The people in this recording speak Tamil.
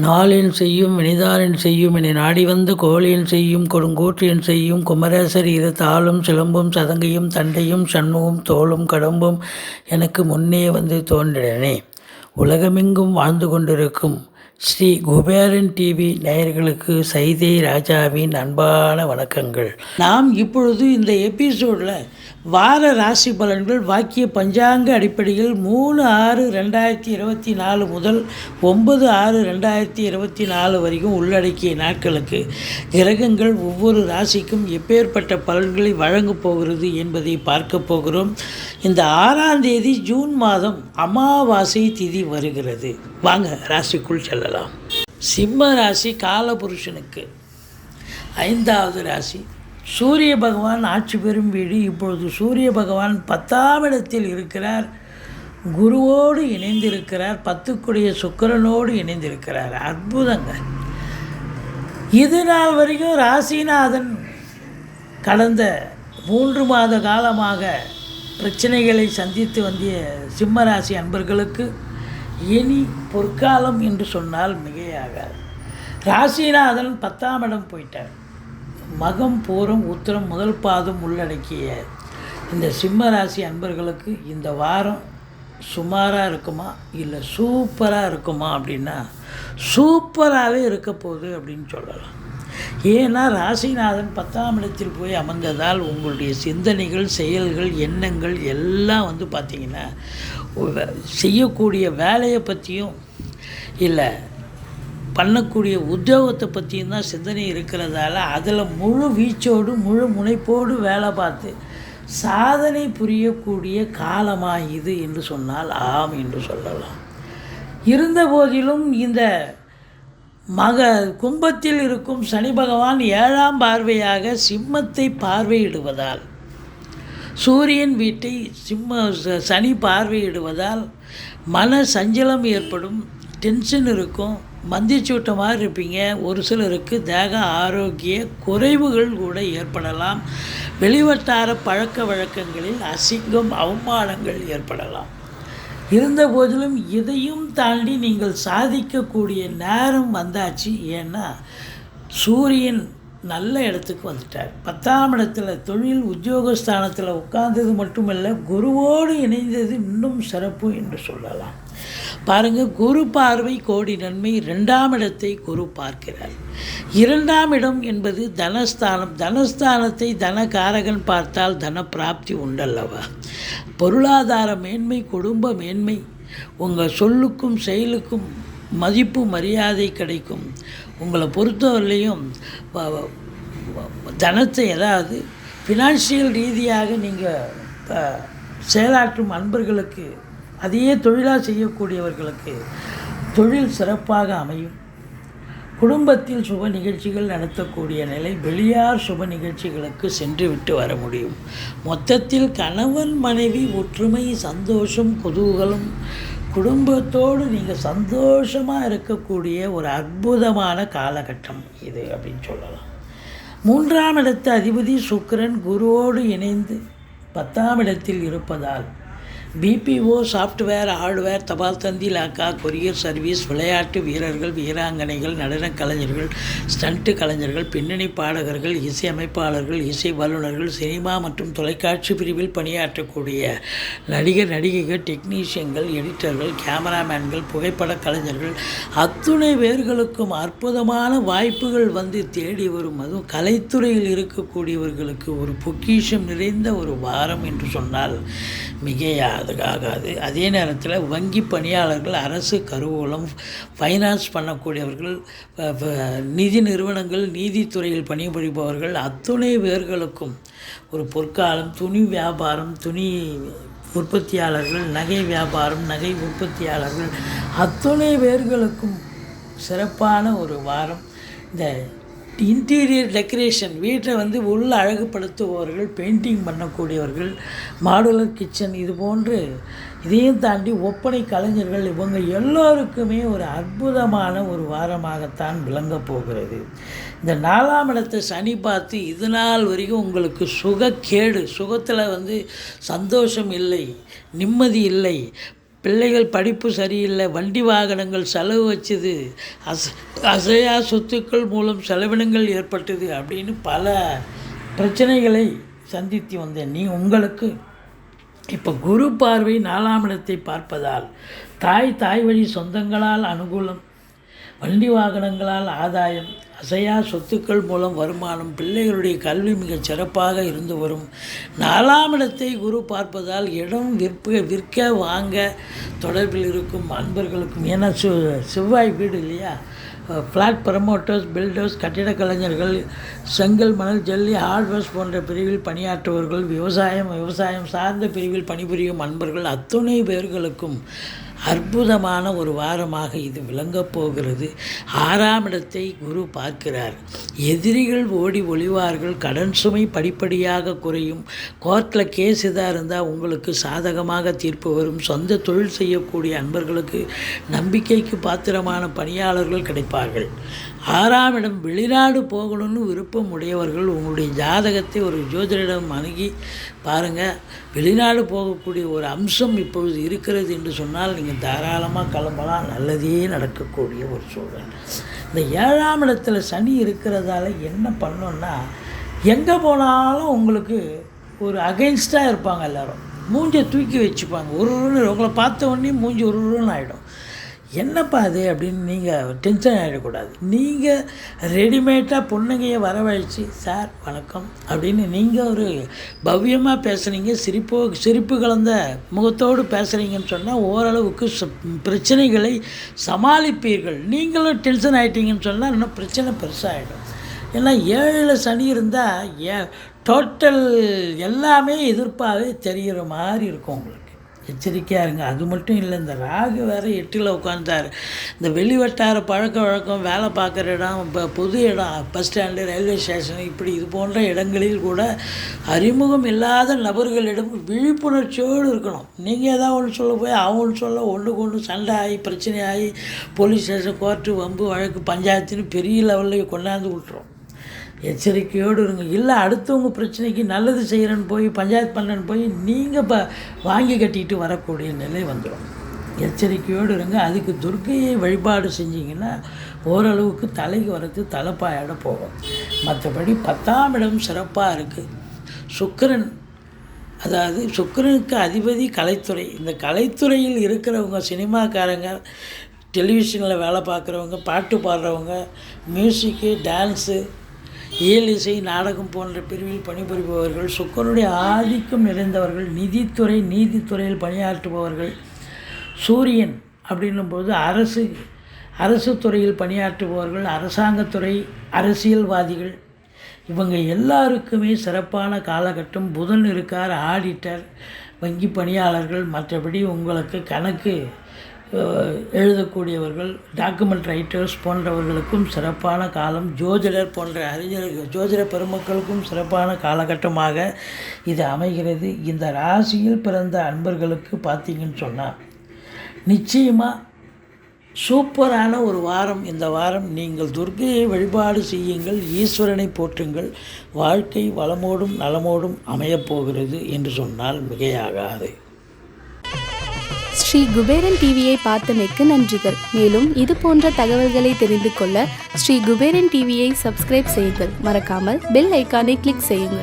நாளின் செய்யும் வினிதானின் செய்யும் என நாடி வந்த கோழியின் செய்யும் கொடுங்கூற்றியன் செய்யும் குமரேசர் இது தாளும் சிலம்பும் சதங்கையும் தண்டையும் சண்முகம் தோளும் கடம்பும் எனக்கு முன்னே வந்து தோன்றினே. உலகமெங்கும் வாழ்ந்து கொண்டிருக்கும் ஸ்ரீ குபேரன் டிவி நேயர்களுக்கு சைதை ராஜாவின் அன்பான வணக்கங்கள். நாம் இப்பொழுது இந்த எபிசோடில் வார ராசி பலன்கள் வாக்கிய பஞ்சாங்க அடிப்படையில் 3/6/2024 முதல் 9/6/2024 வரைக்கும் உள்ளடக்கிய நாட்களுக்கு கிரகங்கள் ஒவ்வொரு ராசிக்கும் எப்பேற்பட்ட பலன்களை வழங்கப் போகிறது என்பதை பார்க்க போகிறோம். இந்த 6ஆம் தேதி ஜூன் மாதம் அமாவாசை திதி வருகிறது. வாங்க ராசிக்குள் செல்லலாம். சிம்ம ராசி காலபுருஷனுக்கு 5வது ராசி. சூரிய பகவான் ஆட்சி பெறும் வீடு. இப்பொழுது சூரிய பகவான் 10ஆம் இடத்தில் இருக்கிறார். குருவோடு இணைந்திருக்கிறார். 10க்குடைய சுக்கிரனோடு இணைந்திருக்கிறார். அற்புதங்க. இது நாள் வரைக்கும் ராசிநாதன் கடந்த 3 மாத காலமாக பிரச்சனைகளை சந்தித்து வந்த சிம்மராசி அன்பர்களுக்கு இனி பொற்காலம் என்று சொன்னால் மிகையாகாது. ராசிநாதன் 10ஆம் இடம் போயிட்டார். மகம் பூரம் உத்திரம் முதல் பாதம் உள்ளடக்கிய இந்த சிம்ம ராசி அன்பர்களுக்கு இந்த வாரம் சுமாராக இருக்குமா இல்லை சூப்பராக இருக்குமா அப்படின்னா சூப்பராகவே இருக்க போகுது அப்படின்னு சொல்லலாம். ஏன்னா ராசிநாதன் 10ஆம் இடத்தில் போய் அமர்ந்ததால் உங்களுடைய சிந்தனைகள் செயல்கள் எண்ணங்கள் எல்லாம் பார்த்திங்கன்னா செய்யக்கூடிய வேலையை பற்றியும் இல்லை பண்ணக்கூடிய உத்தியோகத்தை பற்றியும் தான் சிந்தனை இருக்கிறதால அதில் முழு வீச்சோடு முழு முனைப்போடு வேலை பார்த்து சாதனை புரியக்கூடிய காலமாக இது என்று சொன்னால் ஆம் என்று சொல்லலாம். இருந்த போதிலும் இந்த கும்பத்தில் இருக்கும் சனி பகவான் 7ஆம் பார்வையாக சிம்மத்தை பார்வையிடுவதால் சூரியன் வீட்டை சனி பார்வையிடுவதால் மன சஞ்சலம் ஏற்படும். டென்ஷன் இருக்கும். மந்திச்சூட்டமாக இருப்பீங்க. ஒரு சிலருக்கு தேக ஆரோக்கிய குறைவுகள் கூட ஏற்படலாம். வெளிவட்டார பழக்க வழக்கங்களில் அசிங்கம் அவமானங்கள் ஏற்படலாம். இருந்த போதிலும் இதையும் தாண்டி நீங்கள் சாதிக்கக்கூடிய நேரம் வந்தாச்சு. ஏன்னா சூரியன் நல்ல இடத்துக்கு வந்துட்டார். 10ஆம் இடத்துல தொழில் உத்தியோகஸ்தானத்தில் உட்கார்ந்தது மட்டுமல்ல, குருவோடு இணைந்தது இன்னும் சிறப்பு என்று சொல்லலாம். பாருங்கள், குரு பார்வை கோடி நன்மை. 2ஆம் இடத்தை குரு பார்க்கிறார். 2ஆம் இடம் என்பது தனஸ்தானம். தனஸ்தானத்தை தனகாரகன் பார்த்தால் தன பிராப்தி உண்டல்லவா. பொருளாதார மேன்மை, குடும்ப மேன்மை, உங்கள் சொல்லுக்கும் செயலுக்கும் மதிப்பு மரியாதை கிடைக்கும். உங்களை பொறுத்தவரையிலையும் தனத்தை அதாவது ஃபினான்ஷியல் ரீதியாக நீங்கள் செயலாற்றும் அன்பர்களுக்கு, அதையே தொழிலாக செய்யக்கூடியவர்களுக்கு தொழில் சிறப்பாக அமையும். குடும்பத்தில் சுப நிகழ்ச்சிகள் நடத்தக்கூடிய நிலை. வெளியார் சுப நிகழ்ச்சிகளுக்கு சென்று விட்டு வர முடியும். மொத்தத்தில் கணவன் மனைவி ஒற்றுமை, சந்தோஷம், குதூகலம், குடும்பத்தோடு நீங்கள் சந்தோஷமாக இருக்கக்கூடிய ஒரு அற்புதமான காலகட்டம் இது அப்படின்னு சொல்லலாம். 3ஆம் இடத்து அதிபதி சுக்கிரன் குருவோடு இணைந்து 10ஆம் இடத்தில் இருப்பதால் பிபிஓ, சாஃப்ட்வேர், ஹார்ட்வேர், தபால் தந்தி, லாக்கா, கொரியர் சர்வீஸ், விளையாட்டு வீரர்கள், வீராங்கனைகள், நடன கலைஞர்கள், ஸ்டண்ட்டு கலைஞர்கள், பின்னணி பாடகர்கள், இசையமைப்பாளர்கள், இசை வல்லுநர்கள், சினிமா மற்றும் தொலைக்காட்சி பிரிவில் பணியாற்றக்கூடிய நடிகர் நடிகைகள், டெக்னீஷியன்கள், எடிட்டர்கள், கேமராமேன்கள், புகைப்பட கலைஞர்கள் அத்துணை பேர்களுக்கும் அற்புதமான வாய்ப்புகள் தேடி வரும். அதுவும் கலைத்துறையில் இருக்கக்கூடியவர்களுக்கு ஒரு பொக்கிஷம் நிறைந்த ஒரு வாரம் என்று சொன்னால் மிகையாகாது. அதே நேரத்தில் வங்கி பணியாளர்கள், அரசு கருவூலம், ஃபைனான்ஸ் பண்ணக்கூடியவர்கள், நிதி நிறுவனங்கள், நீதித்துறையில் பணிபுரிபவர்கள் அத்துணை பேர்களுக்கும் ஒரு பொற்காலம். துணி வியாபாரம், துணி உற்பத்தியாளர்கள், நகை வியாபாரம், நகை உற்பத்தியாளர்கள் அத்துணை பேர்களுக்கும் சிறப்பான ஒரு வாரம். இந்த இன்டீரியர் டெக்கரேஷன், வீட்டை உள்ள அழகுபடுத்துபவர்கள், பெயிண்டிங் பண்ணக்கூடியவர்கள், மாடுலர் கிச்சன், இது போன்று இதையும் தாண்டி ஒப்பனை கலைஞர்கள், இவங்க எல்லோருக்குமே ஒரு அற்புதமான ஒரு வாரமாகத்தான் விளங்கப் போகிறது. இந்த 4ஆம் இடத்தை சனி பார்த்து இது நாள் வரைக்கும் உங்களுக்கு சுகக்கேடு, சுகத்தில் சந்தோஷம் இல்லை, நிம்மதி இல்லை, பிள்ளைகள் படிப்பு சரியில்லை, வண்டி வாகனங்கள் செலவு வச்சுது, அசையா சொத்துக்கள் மூலம் செலவினங்கள் ஏற்பட்டது அப்படின்னு பல பிரச்சனைகளை சந்தித்து வந்தேன். உங்களுக்கு இப்போ குரு பார்வை 4ஆம் இடத்தை பார்ப்பதால் தாய் வழி சொந்தங்களால் அனுகூலம், வண்டி வாகனங்களால் ஆதாயம், அசையா சொத்துக்கள் மூலம் வருமானம், பிள்ளைகளுடைய கல்வி மிகச் சிறப்பாக இருந்து வரும். 4ஆம் இடத்தை குரு பார்ப்பதால் இடம் விற்க வாங்க தொடர்பில் இருக்கும் அன்பர்களுக்கும், ஏன்னா செவ்வாய் வீடு இல்லையா, ஃப்ளாட் ப்ரமோட்டர்ஸ், பில்டர்ஸ், கட்டிட கலைஞர்கள், செங்கல், மணல், ஜல்லி, ஹார்ட்வேர்ஸ் போன்ற பிரிவில் பணியாற்றுவர்கள், விவசாயம் சார்ந்த பிரிவில் பணிபுரியும் அன்பர்கள் அத்துணை பேர்களுக்கும் அற்புதமான ஒரு வாரமாக இது விளங்கப் போகிறது. 6ஆம் இடத்தை குரு பார்க்கிறார். எதிரிகள் ஓடி ஒளிவார்கள், கடன் சுமை படிப்படியாக குறையும், கோர்ட்டில் கேஸ் இதாக இருந்தால் உங்களுக்கு சாதகமாக தீர்ப்பு வரும், சொந்த தொழில் செய்யக்கூடிய அன்பர்களுக்கு நம்பிக்கைக்கு பாத்திரமான பணியாளர்கள் கிடைப்பார்கள். 6ஆம் இடம் வெளிநாடு போகணும்னு விருப்பம் உடையவர்கள் உங்களுடைய ஜாதகத்தை ஒரு ஜோதிடரிடம் அணுகி பாருங்கள். வெளிநாடு போகக்கூடிய ஒரு அம்சம் இப்பொழுது இருக்கிறது என்று சொன்னால் நீங்கள் தாராளமாக கிளம்பலாம், நல்லதே நடக்கக்கூடிய ஒரு சூழல். இந்த 7ஆம் இடத்துல சனி இருக்கிறதால என்ன பண்ணோன்னா, எங்கே போனாலும் உங்களுக்கு ஒரு அகைன்ஸ்டாக இருப்பாங்க, எல்லோரும் மூஞ்சை தூக்கி வச்சுப்பாங்க, உங்களை பார்த்த உடனே மூஞ்சி உருன்னு ஆகிடும். என்னப்பா அது அப்படின்னு நீங்கள் டென்ஷன் ஆகிடக்கூடாது. நீங்கள் ரெடிமேடாக பொண்ணுங்கையை வரவழைச்சி, சார் வணக்கம் அப்படின்னு நீங்கள் ஒரு பவ்யமாக பேசுகிறீங்க, சிரிப்பு கலந்த முகத்தோடு பேசுகிறீங்கன்னு சொன்னால் ஓரளவுக்கு பிரச்சனைகளை சமாளிப்பீர்கள். நீங்களும் டென்ஷன் ஆகிட்டீங்கன்னு சொன்னால் இன்னும் பிரச்சனை பெருசாகிடும். ஏன்னா 7ல் சனி இருந்தால் டோட்டல் எல்லாமே எதிர்ப்பாகவே தெரிகிற மாதிரி இருக்கும் உங்களுக்கு. எச்சரிக்கையாக இருங்க. அது மட்டும் இல்லை, இந்த ராகு வேறு 8ல் உட்காந்தார். இந்த வெளிவட்டார பழக்க வழக்கம், வேலை பார்க்குற இடம், இப்போ பொது இடம், பஸ் ஸ்டாண்டு, ரயில்வே ஸ்டேஷன், இப்படி இது போன்ற இடங்களில் கூட அறிமுகம் இல்லாத நபர்களிடம் விழிப்புணர்ச்சியோடு இருக்கணும். நீங்கள் ஏதாவது ஒன்று சொல்ல போய் அவன் சொல்ல ஒன்றுக்கு ஒன்று சண்டை ஆகி பிரச்சனை ஆகி போலீஸ் ஸ்டேஷன், கோர்ட்டு, வம்பு வழக்கு, பஞ்சாயத்துன்னு பெரிய லெவலில் கொண்டாந்து விட்டுரும். எச்சரிக்கையோடு இருங்க. இல்லை அடுத்தவங்க பிரச்சனைக்கு நல்லது செய்கிறேன்னு போய் பஞ்சாயத்து பண்ணேன்னு போய் நீங்கள் வாங்கி கட்டிட்டு வரக்கூடிய நிலை வந்துடும். எச்சரிக்கையோடு இருங்க. அதுக்கு துர்க்கையை வழிபாடு செஞ்சிங்கன்னா ஓரளவுக்கு தலைக்கு வரது தலைப்பாயோட போகும். மற்றபடி 10ஆம் இடம் சிறப்பாக இருக்குது. சுக்கிரன், அதாவது சுக்கிரனுக்கு அதிபதி கலைத்துறை. இந்த கலைத்துறையில் இருக்கிறவங்க, சினிமாக்காரங்க, டெலிவிஷனில் வேலை பார்க்குறவங்க, பாட்டு பாடுறவங்க, மியூசிக்கு, டான்ஸு, இயலிசை, நாடகம் போன்ற பிரிவில் பணிபுரிபவர்கள், சுக்கிரனுடைய ஆதிக்கம் நிறைந்தவர்கள், நீதித்துறையில் பணியாற்றுபவர்கள், சூரியன் அப்படின்னும்போது அரசு துறையில் பணியாற்றுபவர்கள், அரசாங்கத்துறை, அரசியல்வாதிகள், இவங்க எல்லாருக்குமே சிறப்பான காலகட்டம். புதன் இருக்கார், ஆடிட்டர், வங்கி பணியாளர்கள், மற்றபடி உங்களுக்கு கணக்கு எழுதக்கூடியவர்கள், டாக்குமெண்ட் ரைட்டர்ஸ் போன்றவர்களுக்கும் சிறப்பான காலம். ஜோதிடர் போன்ற ஜோதிட பெருமக்களுக்கும் சிறப்பான காலகட்டமாக இது அமைகிறது. இந்த ராசியில் பிறந்த அன்பர்களுக்கு பார்த்தீங்கன்னு சொன்னால் நிச்சயமாக சூப்பரான ஒரு வாரம். இந்த வாரம் நீங்கள் துர்க்கையை வழிபாடு செய்யுங்கள், ஈஸ்வரனை போற்றுங்கள், வாழ்க்கை வளமோடும் நலமோடும் அமையப்போகிறது என்று சொன்னால் மிகையாகாது. ஸ்ரீ குபேரன் டிவியை பார்த்தமைக்கு நன்றிகள். மேலும் இது போன்ற தகவல்களை தெரிந்து கொள்ள ஸ்ரீ குபேரன் டிவியை சப்ஸ்கிரைப் செய்யுங்கள். மறக்காமல் பெல் ஐக்கானை கிளிக் செய்யுங்கள்.